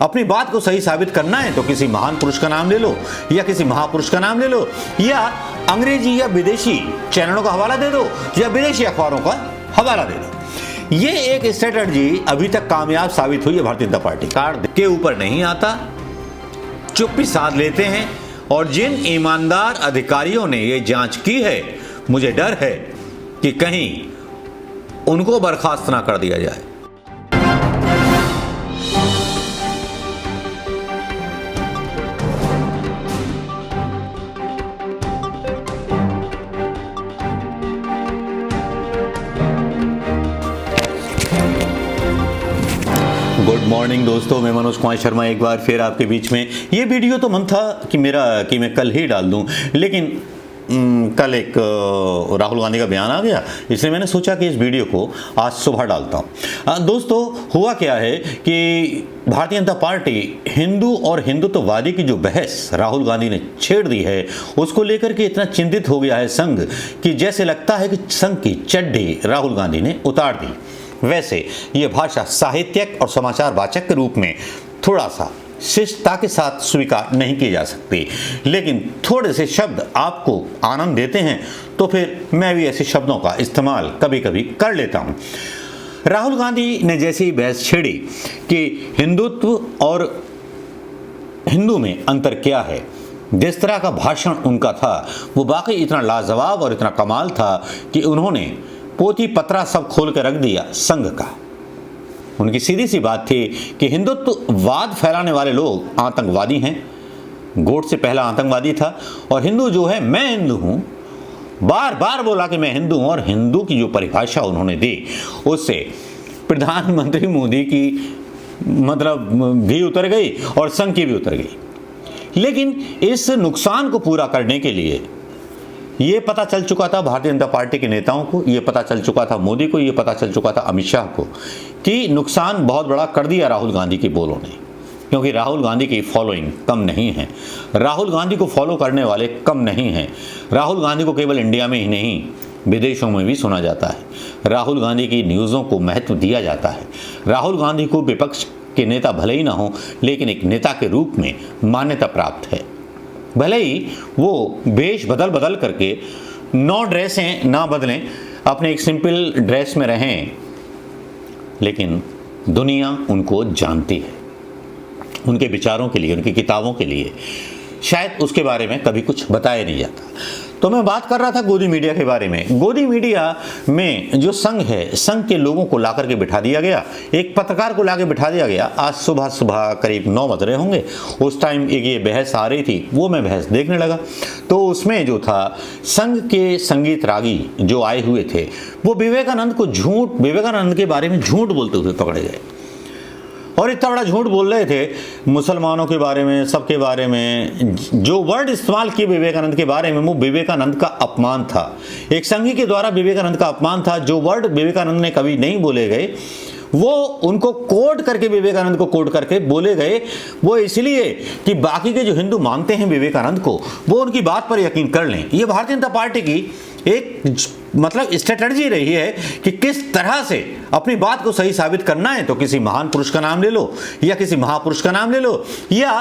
अपनी बात को सही साबित करना है तो किसी महान पुरुष का नाम ले लो या किसी महापुरुष का नाम ले लो या अंग्रेजी या विदेशी चैनलों का हवाला दे दो या विदेशी अखबारों का हवाला दे दो। ये एक स्ट्रेटजी अभी तक कामयाब साबित हुई है भारतीय जनता पार्टी। कार्ड के ऊपर नहीं आता, चुप्पी साध लेते हैं और जिन ईमानदार अधिकारियों ने ये जांच की है, मुझे डर है कि कहीं उनको बर्खास्त ना कर दिया जाए। गुड मॉर्निंग दोस्तों, मैं मनोज कुमार शर्मा एक बार फिर आपके बीच में। ये वीडियो तो मन था कि मैं कल ही डाल दूं, लेकिन कल एक राहुल गांधी का बयान आ गया, इसलिए मैंने सोचा कि इस वीडियो को आज सुबह डालता हूं। दोस्तों, हुआ क्या है कि भारतीय जनता पार्टी हिंदू और हिंदुत्ववादी की जो बहस राहुल गांधी ने छेड़ दी है, उसको लेकर के इतना चिंतित हो गया है संघ कि जैसे लगता है कि संघ की चड्डी राहुल गांधी ने उतार दी। वैसे ये भाषा साहित्यक और समाचार वाचक के रूप में थोड़ा सा शिष्टता के साथ स्वीकार नहीं की जा सकती, लेकिन थोड़े से शब्द आपको आनंद देते हैं तो फिर मैं भी ऐसे शब्दों का इस्तेमाल कभी कभी कर लेता हूं। राहुल गांधी ने जैसे ही बहस छेड़ी कि हिंदुत्व और हिंदू में अंतर क्या है, जिस तरह का भाषण उनका था वो वाकई इतना लाजवाब और इतना कमाल था कि उन्होंने पोथी पत्रा सब खोल कर रख दिया संघ का। उनकी सीधी सी बात थी कि हिंदुत्ववाद फैलाने वाले लोग आतंकवादी हैं, गोड से पहला आतंकवादी था, और हिंदू जो है, मैं हिंदू हूं, बार बार बोला कि मैं हिंदू हूं, और हिंदू की जो परिभाषा उन्होंने दी उससे प्रधानमंत्री मोदी की मतलब भी उतर गई और संघ की भी उतर गई। लेकिन इस नुकसान को पूरा करने के लिए ये पता चल चुका था भारतीय जनता पार्टी के नेताओं को, ये पता चल चुका था मोदी को, ये पता चल चुका था अमित शाह को कि नुकसान बहुत बड़ा कर दिया राहुल गांधी के बोलों ने, क्योंकि राहुल गांधी की फॉलोइंग कम नहीं है, राहुल गांधी को फॉलो करने वाले कम नहीं हैं। राहुल गांधी को केवल इंडिया में ही नहीं, विदेशों में भी सुना जाता है। राहुल गांधी की न्यूज़ों को महत्व दिया जाता है। राहुल गांधी को विपक्ष के नेता भले ही ना हो, लेकिन एक नेता के रूप में मान्यता प्राप्त है। भले ही वो वेश बदल बदल करके 9 ड्रेसें ना बदलें, अपने एक सिंपल ड्रेस में रहें, लेकिन दुनिया उनको जानती है उनके विचारों के लिए, उनकी किताबों के लिए। शायद उसके बारे में कभी कुछ बताया नहीं जाता। तो मैं बात कर रहा था गोदी मीडिया के बारे में। गोदी मीडिया में जो संघ है, संघ के लोगों को ला करके बिठा दिया गया, एक पत्रकार को ला के बिठा दिया गया। आज सुबह सुबह करीब 9 बज रहे होंगे, उस टाइम एक ये बहस आ रही थी, वो मैं बहस देखने लगा। तो उसमें जो था, संघ के संगीत रागी जो आए हुए थे वो विवेकानंद के बारे में झूठ बोलते हुए पकड़े गए, और इतना बड़ा झूठ बोल रहे थे मुसलमानों के बारे में, सबके बारे में। जो वर्ड इस्तेमाल किए विवेकानंद के बारे में, वो विवेकानंद का अपमान था। एक संघी के द्वारा विवेकानंद का अपमान था। जो वर्ड विवेकानंद ने कभी नहीं बोले गए, वो उनको कोट करके, विवेकानंद को कोट करके बोले गए। वो इसलिए कि बाकी के जो हिंदू मानते हैं विवेकानंद को, वो उनकी बात पर यकीन कर लें। ये भारतीय जनता पार्टी की एक मतलब स्ट्रेटजी रही है कि किस तरह से अपनी बात को सही साबित करना है तो किसी महान पुरुष का नाम ले लो या किसी महापुरुष का नाम ले लो या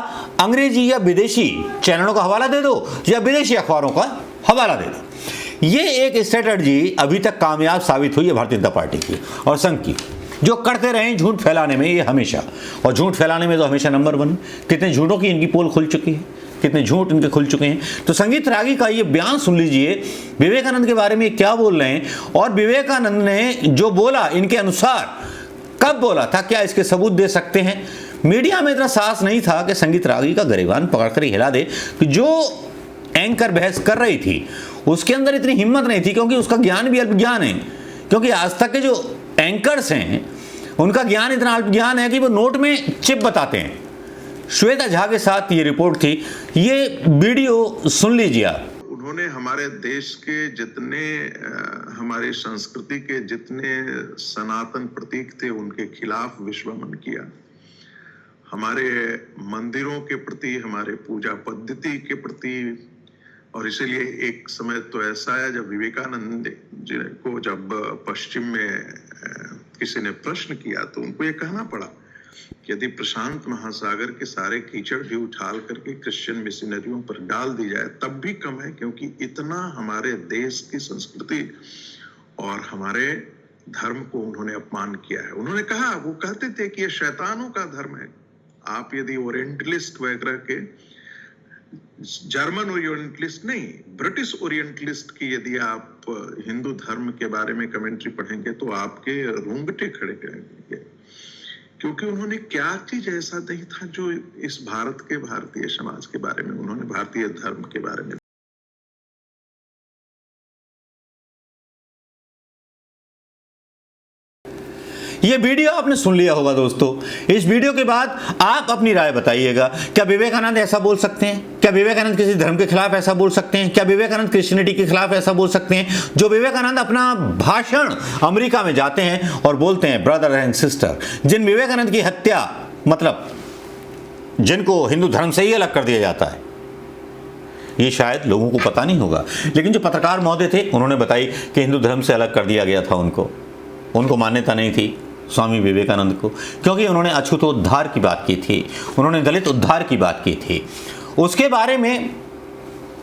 अंग्रेजी या विदेशी चैनलों का हवाला दे दो या विदेशी अखबारों का हवाला दे दो। ये एक स्ट्रेटजी अभी तक कामयाब साबित हुई है भारतीय जनता पार्टी की और संघ की, जो करते रहे झूठ फैलाने में ये हमेशा, और झूठ फैलाने में तो हमेशा नंबर 1। कितने झूठों की इनकी पोल खुल चुकी है, कितने झूठ इनके खुल चुके हैं। तो संगीत रागी का ये बयान सुन लीजिए, विवेकानंद के बारे में क्या बोल रहे हैं, और विवेकानंद ने जो बोला इनके अनुसार कब बोला था, क्या इसके सबूत दे सकते हैं। मीडिया में इतना साहस नहीं था कि संगीत रागी का गरेबान पकड़कर हिला दे कि जो एंकर बहस कर रही थी उसके अंदर इतनी हिम्मत नहीं थी, क्योंकि उसका ज्ञान भी अल्प ज्ञान है। क्योंकि आज तक के जो एंकर्स हैं उनका ज्ञान इतना अल्प ज्ञान है कि वो नोट में चिप बताते हैं। श्वेता झा के साथ ये रिपोर्ट थी, ये वीडियो सुन लीजिए आप। उन्होंने हमारे देश के जितने हमारी संस्कृति के जितने सनातन प्रतीक थे उनके खिलाफ विश्वमन किया। हमारे मंदिरों के प्रति, हमारे पूजा पद्धति के प्रति, और इसीलिए एक समय तो ऐसा आया जब विवेकानंद जी को जब पश्चिम में किसी ने प्रश्न किया तो उनको ये कहना पड़ा कि यदि प्रशांत महासागर के सारे कीचड़ भी उछाल करके क्रिश्चियन मिशनरियों पर डाल दी जाए तब भी कम है, क्योंकि इतना हमारे देश की संस्कृति और हमारे धर्म को उन्होंने अपमान किया है। उन्होंने कहा, वो कहते थे कि ये शैतानों का धर्म है। आप यदि ओरिएंटलिस्ट वगैरह के, जर्मन ओरिएंटलिस्ट नहीं, ब्रिटिश ओरिएंटलिस्ट की यदि आप हिंदू धर्म के बारे में कमेंट्री पढ़ेंगे तो आपके रोंगटे खड़े करेंगे, क्योंकि उन्होंने क्या चीज ऐसा नहीं था जो इस भारत के भारतीय समाज के बारे में, उन्होंने भारतीय धर्म के बारे में। ये वीडियो आपने सुन लिया होगा दोस्तों। इस वीडियो के बाद आप अपनी राय बताइएगा। क्या विवेकानंद ऐसा बोल सकते हैं? क्या विवेकानंद किसी धर्म के खिलाफ ऐसा बोल सकते हैं? क्या विवेकानंद क्रिश्चियनिटी के खिलाफ ऐसा बोल सकते हैं? जो विवेकानंद अपना भाषण अमेरिका में जाते हैं और बोलते हैं ब्रदर एंड सिस्टर, जिन विवेकानंद की हत्या, मतलब जिनको हिंदू धर्म से ही अलग कर दिया जाता है, ये शायद लोगों को पता नहीं होगा। लेकिन जो पत्रकार महोदय थे उन्होंने बताई कि हिंदू धर्म से अलग कर दिया गया था उनको मान्यता नहीं थी स्वामी विवेकानंद को, क्योंकि उन्होंने अछूतोद्धार की बात की थी, उन्होंने दलित उद्धार की बात की थी। उसके बारे में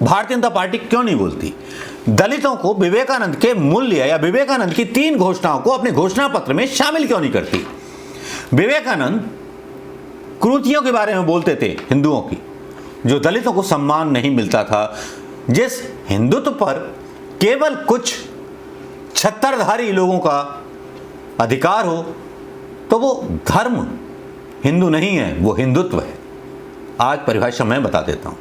भारतीय जनता पार्टी क्यों नहीं बोलती? दलितों को विवेकानंद के मूल्य या विवेकानंद की 3 घोषणाओं को अपने घोषणा पत्र में शामिल क्यों नहीं करती? विवेकानंद कुरीतियों के बारे में बोलते थे हिंदुओं की, जो दलितों को सम्मान नहीं मिलता था। जिस हिंदुत्व पर केवल कुछ छत्तरधारी लोगों का अधिकार हो, तो वो धर्म हिंदू नहीं है, वो हिंदुत्व है। आज परिभाषा मैं बता देता हूं।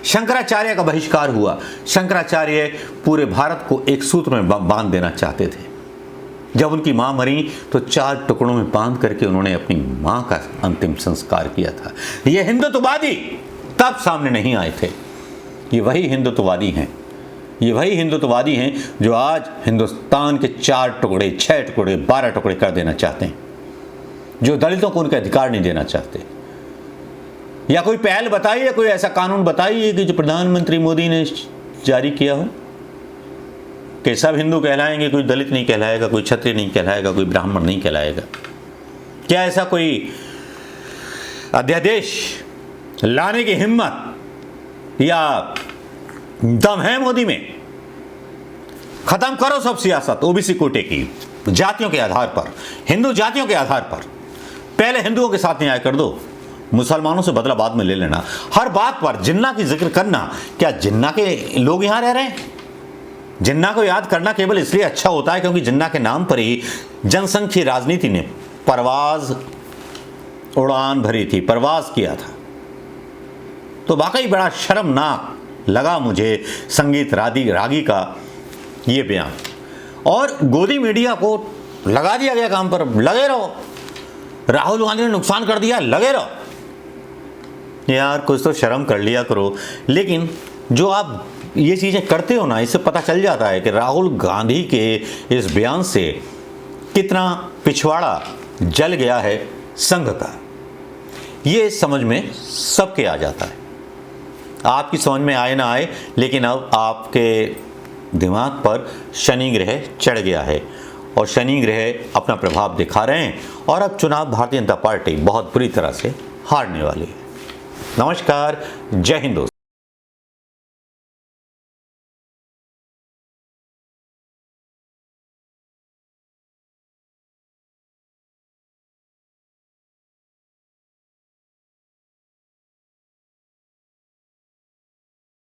शंकराचार्य का बहिष्कार हुआ। शंकराचार्य पूरे भारत को एक सूत्र में बांध देना चाहते थे। जब उनकी मां मरी तो 4 टुकड़ों में बांध करके उन्होंने अपनी मां का अंतिम संस्कार किया था। ये हिंदुत्ववादी तब सामने नहीं आए थे। ये वही हिंदुत्ववादी हैं, ये वही हिंदुत्ववादी हैं जो आज हिंदुस्तान के 4 टुकड़े, 6 टुकड़े, 12 टुकड़े कर देना चाहते हैं, जो दलितों को उनके अधिकार नहीं देना चाहते। या कोई पहल बताइए, कोई ऐसा कानून बताइए कि जो प्रधानमंत्री मोदी ने जारी किया हो कि सब हिंदू कहलाएंगे, कोई दलित नहीं कहलाएगा, कोई क्षत्रिय नहीं कहलाएगा, कोई ब्राह्मण नहीं कहलाएगा। क्या ऐसा कोई अध्यादेश लाने की हिम्मत या दम है मोदी में? खत्म करो सब सियासत ओबीसी कोटे की, जातियों के आधार पर, हिंदू जातियों के आधार पर। पहले हिंदुओं के साथ न्याय कर दो, मुसलमानों से बदला बाद में ले लेना। हर बात पर जिन्ना की जिक्र करना, क्या जिन्ना के लोग यहां रह रहे हैं? जिन्ना को याद करना केवल इसलिए अच्छा होता है क्योंकि जिन्ना के नाम पर ही जनसंख्यी राजनीति ने परवाज उड़ान भरी थी, परवाज किया था। तो वाकई बड़ा शर्मनाक लगा मुझे संगीत रागी का ये बयान। और गोदी मीडिया को लगा दिया गया काम पर, लगे रहो। राहुल गांधी ने नुकसान कर दिया, लगे रहो। यार कुछ तो शर्म कर लिया करो। लेकिन जो आप ये चीज़ें करते हो ना, इससे पता चल जाता है कि राहुल गांधी के इस बयान से कितना पिछवाड़ा जल गया है संघ का। ये समझ में सबके आ जाता है। आपकी समझ में आए ना आए, लेकिन अब आपके दिमाग पर शनि ग्रह चढ़ गया है और शनि ग्रह अपना प्रभाव दिखा रहे हैं और अब चुनाव भारतीय जनता पार्टी बहुत बुरी तरह से हारने वाली है। नमस्कार, जय हिंद दोस्तों।